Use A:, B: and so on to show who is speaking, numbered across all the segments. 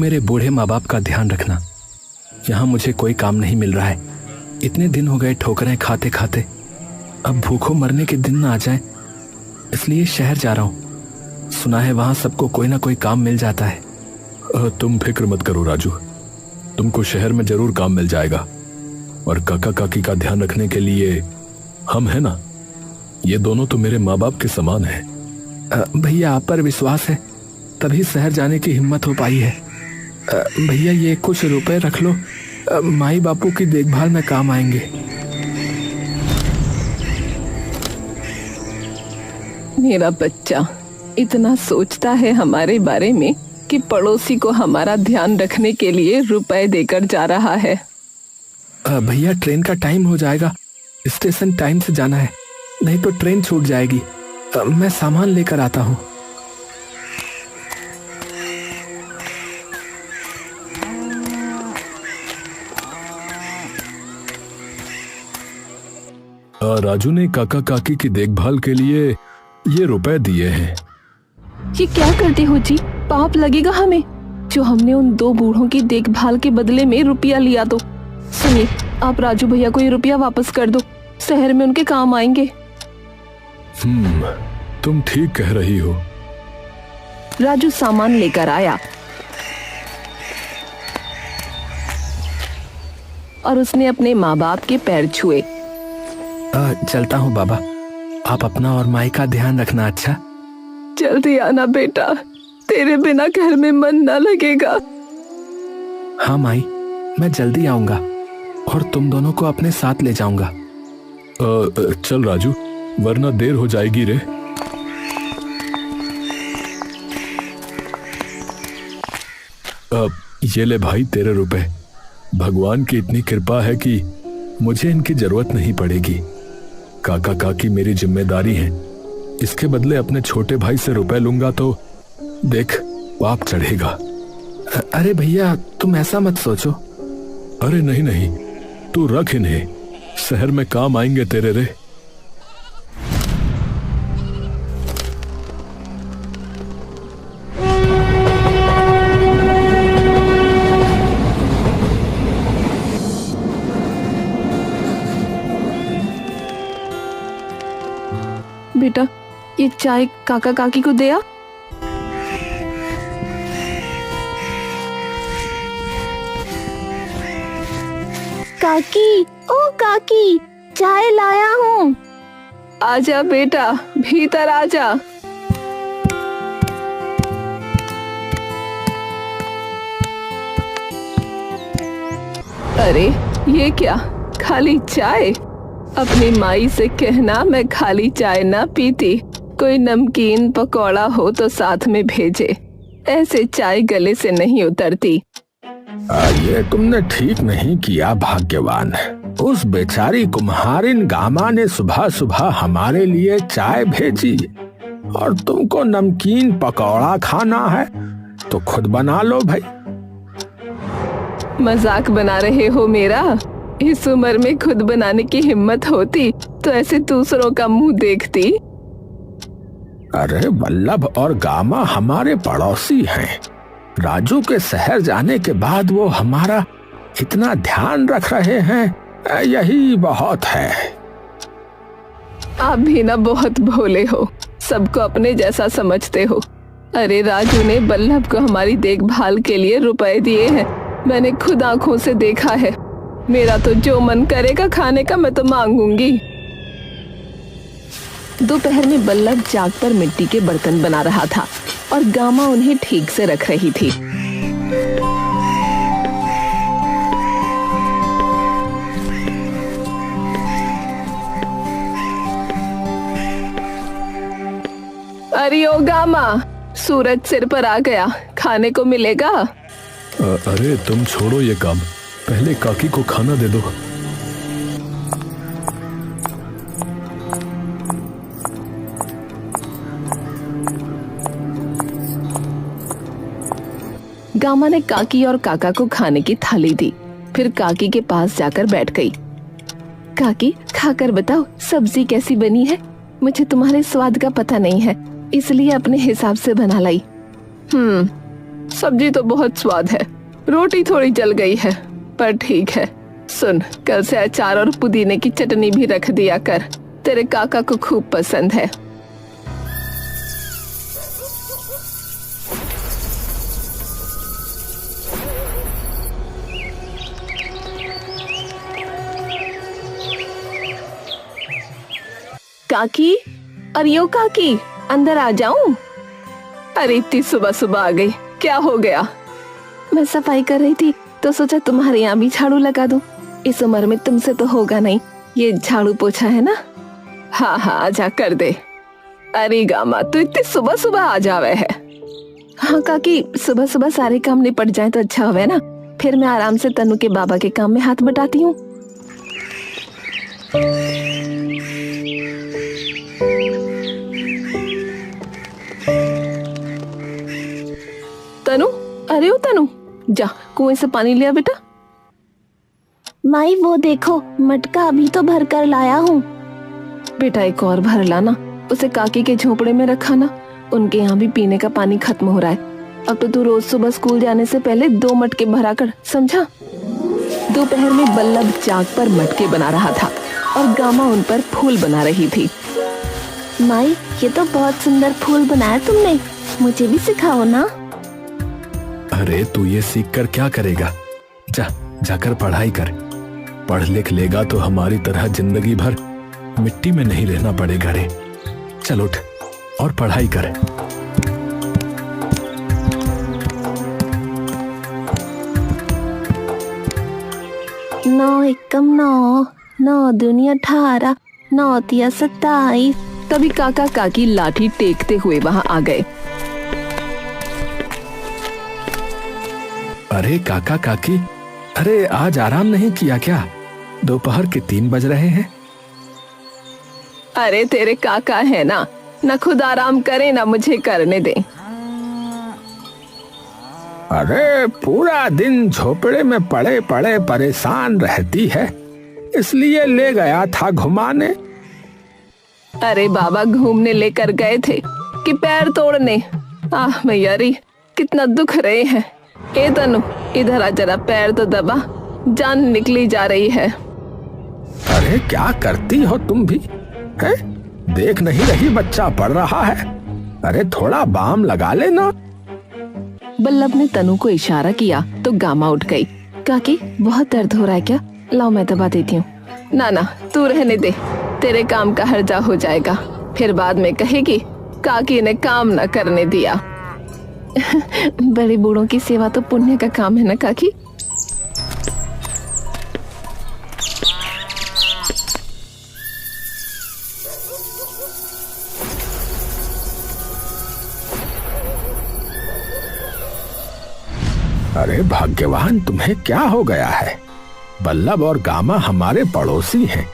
A: मेरे बूढ़े माँ बाप का ध्यान रखना। यहाँ मुझे कोई काम नहीं मिल रहा है। इतने दिन हो गए ठोकरें खाते खाते, अब भूखों मरने के दिन ना आ जाए, इसलिए शहर जा रहा हूँ। सुना है वहां सबको कोई ना कोई काम मिल जाता है।
B: तुम फिक्र मत करो राजू, तुमको शहर में जरूर काम मिल जाएगा। और काका काकी का ध्यान रखने के लिए हम है ना, ये दोनों तो मेरे माँ बाप के समान हैं।
A: भैया आप पर विश्वास है तभी शहर जाने की हिम्मत हो पाई है। भैया ये कुछ रुपए रख लो, माई बापू की देखभाल में काम आएंगे।
C: मेरा बच्चा इतना सोचता है हमारे बारे में कि पड़ोसी को हमारा ध्यान रखने के लिए रुपए देकर जा रहा है।
A: भैया ट्रेन का टाइम हो जाएगा, स्टेशन टाइम से जाना है, नहीं तो ट्रेन छूट जाएगी। मैं सामान लेकर आता हूँ।
B: राजू ने काका काकी की देखभाल के लिए ये रुपए दिए हैं।
C: ये क्या करते हो जी? पाप लगेगा हमें जो हमने उन दो बूढ़ों की देखभाल के बदले में रुपया लिया। तो सुनिए, आप राजू भैया को ये रुपया वापस कर दो, शहर में उनके काम आएंगे।
B: तुम ठीक कह रही हो।
C: राजू सामान लेकर आया और उसने अपने माँ बाप के पैर छुए।
A: चलता हूँ बाबा, आप अपना और माई का ध्यान रखना। अच्छा
C: जल्दी आना बेटा, तेरे बिना घर में मन न लगेगा।
A: हाँ माई, मैं जल्दी आऊंगा और तुम दोनों को अपने साथ ले जाऊंगा।
B: चल राजू, वरना देर हो जाएगी रे। ये ले भाई तेरे रुपए। भगवान की इतनी कृपा है कि मुझे इनकी जरूरत नहीं पड़ेगी। काका काकी मेरी जिम्मेदारी है, इसके बदले अपने छोटे भाई से रुपए लूंगा तो देख पाप चढ़ेगा।
A: अरे भैया तुम ऐसा मत सोचो।
B: अरे नहीं नहीं, तू रख इन्हें, शहर में काम आएंगे तेरे रे।
C: बेटा ये चाय काका काकी को दे आ।
D: काकी, ओ काकी, चाय लाया हूँ।
C: आजा बेटा, भीतर आजा। अरे ये क्या, खाली चाय? अपनी माई से कहना मैं खाली चाय ना पीती, कोई नमकीन पकौड़ा हो तो साथ में भेजे, ऐसे चाय गले से नहीं उतरती।
A: ये तुमने ठीक नहीं किया भाग्यवान। उस बेचारी कुम्हारिन गामा ने सुबह सुबह हमारे लिए चाय भेजी और तुमको नमकीन पकौड़ा खाना है तो खुद बना लो भाई।
C: मजाक बना रहे हो मेरा? इस उम्र में खुद बनाने की हिम्मत होती तो ऐसे दूसरों का मुंह देखती।
A: अरे वल्लभ और गामा हमारे पड़ोसी हैं। राजू के शहर जाने के बाद वो हमारा इतना ध्यान रख रहे हैं, यही बहुत है।
C: आप भी ना बहुत भोले हो, सबको अपने जैसा समझते हो। अरे राजू ने वल्लभ को हमारी देखभाल के लिए रुपए दिए हैं, मैंने खुद आंखों से देखा है। मेरा तो जो मन करेगा खाने का मैं तो मांगूंगी। दोपहर में वल्लभ जाग पर मिट्टी के बर्तन बना रहा था और गामा उन्हें ठीक से रख रही थी। अरे ओ गामा, सूरज सिर पर आ गया, खाने को मिलेगा।
B: अरे तुम छोड़ो ये काम, पहले काकी को खाना दे दो।
C: गामा ने काकी और काका को खाने की थाली दी, फिर काकी के पास जाकर बैठ गई। काकी खाकर बताओ सब्जी कैसी बनी है, मुझे तुम्हारे स्वाद का पता नहीं है इसलिए अपने हिसाब से बना लाई। सब्जी तो बहुत स्वाद है, रोटी थोड़ी जल गई है, पर ठीक है। सुन, कल से अचार और पुदीने की चटनी भी रख दिया कर, तेरे काका को खूब पसंद है।
D: काकी, अरे ओ काकी, अंदर आ जाऊं?
C: अरे इतनी सुबह सुबह आ गई, क्या हो गया?
D: मैं सफाई कर रही थी तो सोचा तुम्हारे यहाँ भी झाड़ू लगा दूं। इस उम्र में तुमसे तो होगा नहीं, ये झाड़ू पोछा है ना।
C: हाँ हाँ, आजा कर दे। अरे गामा, तू इतनी सुबह सुबह आ जावे है।
D: हाँ काकी, सुबह सुबह सारे काम निपट जाए तो अच्छा होवे ना, फिर मैं आराम से तनु के बाबा के काम में हाथ बटाती हूँ।
C: तनु, अरे ओ तनु, जा कुएं से पानी लिया बेटा।
D: माई वो देखो, मटका अभी तो भर कर लाया हूँ।
C: बेटा एक और भर लाना, उसे काकी के झोपड़े में रखा ना, उनके यहाँ भी पीने का पानी खत्म हो रहा है। अब तो तू रोज सुबह स्कूल जाने से पहले 2 मटके भरा कर, समझा? दोपहर में बल्लभ चाक पर मटके बना रहा था और गामा उन पर फूल बना रही थी।
D: माई, ये तो बहुत सुंदर फूल बनाया तुमने, मुझे भी सिखाओ ना।
B: अरे तू ये सीख कर क्या करेगा? जाकर पढ़ाई कर। पढ़ लिख लेगा तो हमारी तरह जिंदगी भर मिट्टी में नहीं रहना पड़ेगा रे। चल उठ और पढ़ाई कर।
D: 9 एकम 9, 9 दूनी 18, 9 तिया 27।
C: तभी काका काकी लाठी टेकते हुए वहां आ गए।
A: अरे काका काकी, अरे आज आराम नहीं किया क्या? दोपहर के 3 बज रहे हैं।
C: अरे तेरे काका है ना, न खुद आराम करे ना मुझे करने दे।
B: अरे पूरा दिन झोपड़े में पड़े पड़े परेशान रहती है, इसलिए ले गया था घुमाने।
C: अरे बाबा, घूमने लेकर गए थे कि पैर तोड़ने? आह मैयारी, कितना दुख रहे हैं। ए तनु, इधर आ जरा, पैर तो दबा, जान निकली जा रही है।
B: अरे क्या करती हो तुम भी है? देख नहीं रही बच्चा पढ़ रहा है? अरे थोड़ा बाम लगा लेना।
C: बल्लभ ने तनु को इशारा किया तो गामा उठ गई।
D: काकी, बहुत दर्द हो रहा है क्या? लाओ मैं दबा देती हूँ।
C: ना ना, तू रहने दे, तेरे काम का हर्जा हो जाएगा, फिर बाद में कहेगी काकी ने काम न करने दिया।
D: बड़े बूढ़ों की सेवा तो पुण्य का काम है ना काकी।
B: अरे भाग्यवान, तुम्हें क्या हो गया है? बल्लभ और गामा हमारे पड़ोसी हैं।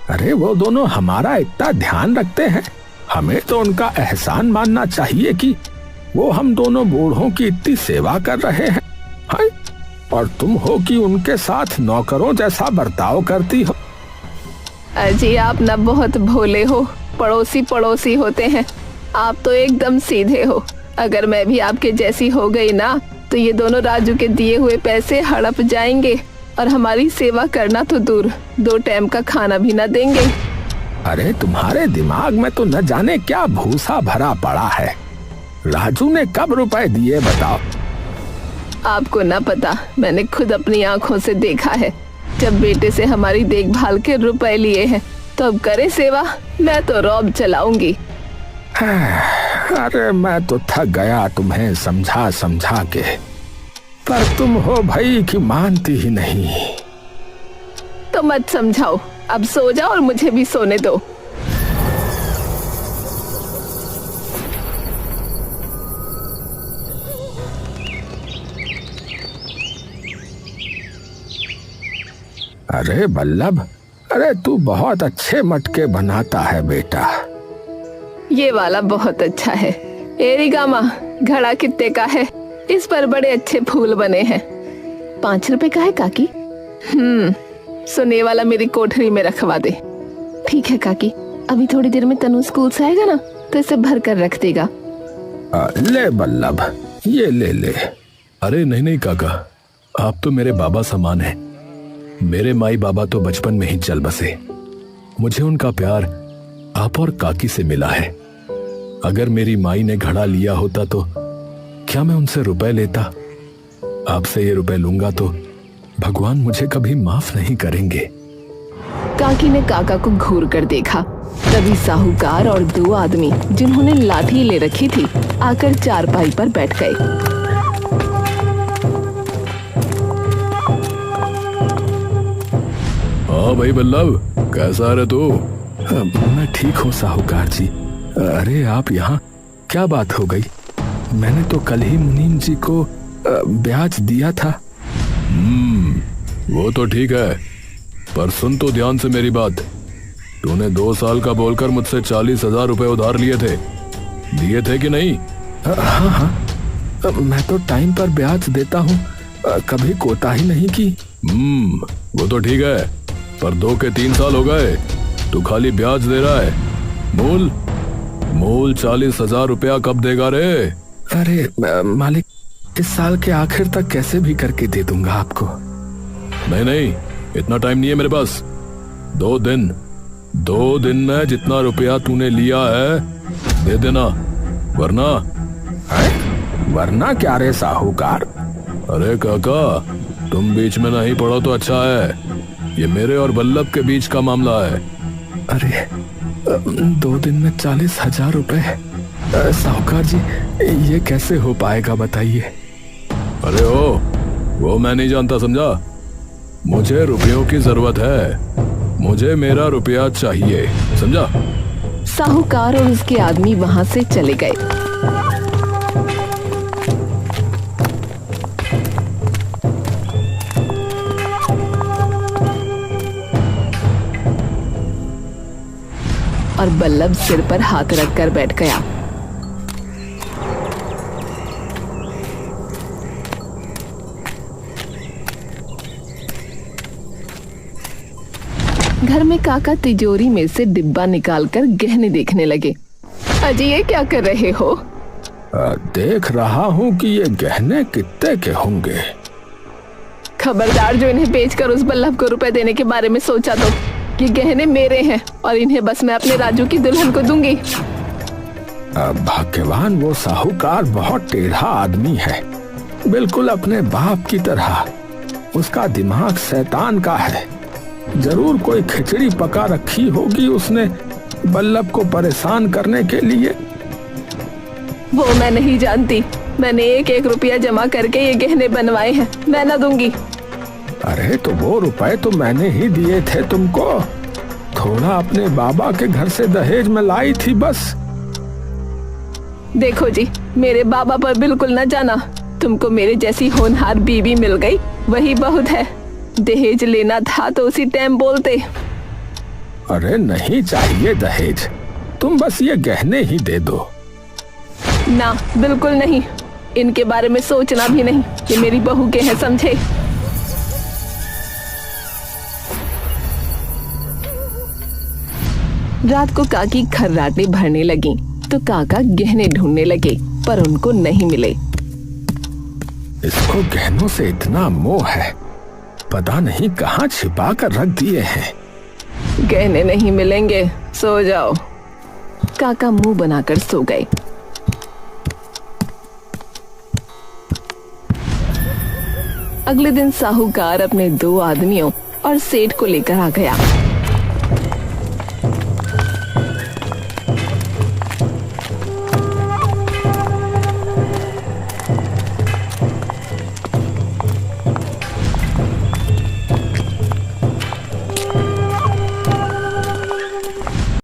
B: अरे वो दोनों हमारा इतना ध्यान रखते हैं, हमें तो उनका एहसान मानना चाहिए कि वो हम दोनों बूढ़ों की इतनी सेवा कर रहे हैं। हाँ? और तुम हो कि उनके साथ नौकरों जैसा बर्ताव करती हो।
C: अजी आप ना बहुत भोले हो, पड़ोसी पड़ोसी होते हैं, आप तो एकदम सीधे हो। अगर मैं भी आपके जैसी हो गई ना, तो ये दोनों राजू के दिए हुए पैसे हड़प जाएंगे और हमारी सेवा करना तो दूर, 2 टाइम का खाना भी ना देंगे।
B: अरे तुम्हारे दिमाग में तो न जाने क्या भूसा भरा पड़ा है। राजू ने कब रुपए दिए बताओ?
C: आपको ना पता, मैंने खुद अपनी आंखों से देखा है। जब बेटे से हमारी देखभाल के रुपए लिए हैं, तो अब करे सेवा, मैं तो रौब चलाऊंगी।
B: अरे मैं तो थक गया तुम्हें समझा समझा के, पर तुम हो भाई कि मानती ही नहीं।
C: तो मत समझाओ, अब सो जाओ और मुझे भी सोने दो।
B: अरे बल्लभ, अरे तू बहुत अच्छे मटके बनाता है बेटा।
C: ये वाला बहुत अच्छा है। एरी गामा, घड़ा कितने का है? इस पर बड़े अच्छे फूल बने हैं।
D: 5 रुपए का है काकी।
C: सुने वाला मेरी कोठरी में रखवा दे।
D: ठीक है काकी, अभी थोड़ी देर में तनु स्कूल से आएगा ना, तो इसे भर कर रख देगा।
B: ले बल्लभ, ये ले ले। अरे नहीं नहीं काका, आप तो मेरे बाबा समान हैं। मेरे माई बाबा तो बचपन में ही चल बसे। मुझे उनका प्यार आप और काकी से मिला है। अगर मेरी माई ने घड़ा लिया होता तो क्या मैं उनसे रुपए लेता? आपसे ये रुपए लूंगा तो भगवान मुझे कभी माफ नहीं करेंगे।
C: काकी ने काका को घूर कर देखा। तभी साहूकार और दो आदमी जिन्होंने लाठी ले रखी थी आकर चारपाई पर बैठ गए।
B: हाँ भाई बल्लभ, कैसा है तू?
A: मैं ठीक हूँ साहूकार जी। अरे आप यहाँ, क्या बात हो गई? मैंने तो कल ही मुनीम जी को ब्याज दिया था।
B: वो तो ठीक है, पर सुन तो ध्यान से मेरी बात। तूने 2 साल का बोलकर मुझसे 40,000 रुपए उधार लिए थे, दिए थे कि नहीं?
A: हाँ हाँ, मैं तो टाइम पर ब्याज देता हूँ, कभी कोताही नहीं की।
B: वो तो ठीक है, पर 2 के 3 साल हो गए, तू खाली ब्याज दे रहा है। मूल 40,000 रुपया कब देगा रे?
A: अरे मालिक, इस साल के आखिर तक कैसे भी करके दे दूंगा आपको।
B: नहीं, इतना टाइम नहीं है मेरे पास। 2 दिन में जितना रुपया तूने लिया है दे देना,
A: वरना क्या रे साहूकार?
B: अरे काका, तुम बीच में नहीं पड़ो तो अच्छा है। ये मेरे और बल्लभ के बीच का मामला है।
A: अरे 2 दिन में 40,000 रुपए? साहूकार जी, ये कैसे हो पाएगा बताइए?
B: अरे वो मैं नहीं जानता, समझा? मुझे रुपयों की जरूरत है, मुझे मेरा रुपया चाहिए, समझा?
C: साहूकार और उसके आदमी वहां से चले गए। और बल्लभ सिर पर हाथ रखकर बैठ गया। घर में काका तिजोरी में से डिब्बा निकालकर गहने देखने लगे। अजी, ये क्या कर रहे हो?
A: देख रहा हूँ कि ये गहने कितने के होंगे।
C: खबरदार, जो इन्हें बेचकर उस बल्लभ को रुपए देने के बारे में सोचा तो। ये गहने मेरे हैं और इन्हें बस मैं अपने राजू की दुल्हन को दूंगी।
A: भाग्यवान वो साहूकार बहुत टेढ़ा आदमी है, बिल्कुल अपने बाप की तरह। उसका दिमाग शैतान का है। जरूर कोई खिचड़ी पका रखी होगी उसने बल्लभ को परेशान करने के लिए।
C: वो मैं नहीं जानती। मैंने 1-1 रुपया जमा करके ये गहने बनवाए हैं, मैं ना दूंगी।
A: अरे तो वो रुपए तो मैंने ही दिए थे तुमको। थोड़ा अपने बाबा के घर से दहेज में लाई थी बस।
C: देखो जी, मेरे बाबा पर बिल्कुल न जाना। तुमको मेरे जैसी होनहार बीवी मिल गई, वही बहुत है। दहेज लेना था तो उसी टाइम बोलते।
A: अरे नहीं चाहिए दहेज, तुम बस ये गहने ही दे दो।
C: ना, बिल्कुल नहीं। इनके बारे में सोचना भी नहीं। ये मेरी बहू के हैं, समझे? रात को काकी खर्राटे भरने लगी तो काका गहने ढूंढने लगे, पर उनको नहीं मिले।
A: इसको गहनों से इतना मोह है, पता नहीं कहाँ छिपा कर रख दिए हैं।
C: गहने नहीं मिलेंगे, सो जाओ। काका मुंह बनाकर सो गए। अगले दिन साहूकार अपने 2 आदमियों और सेठ को लेकर आ गया।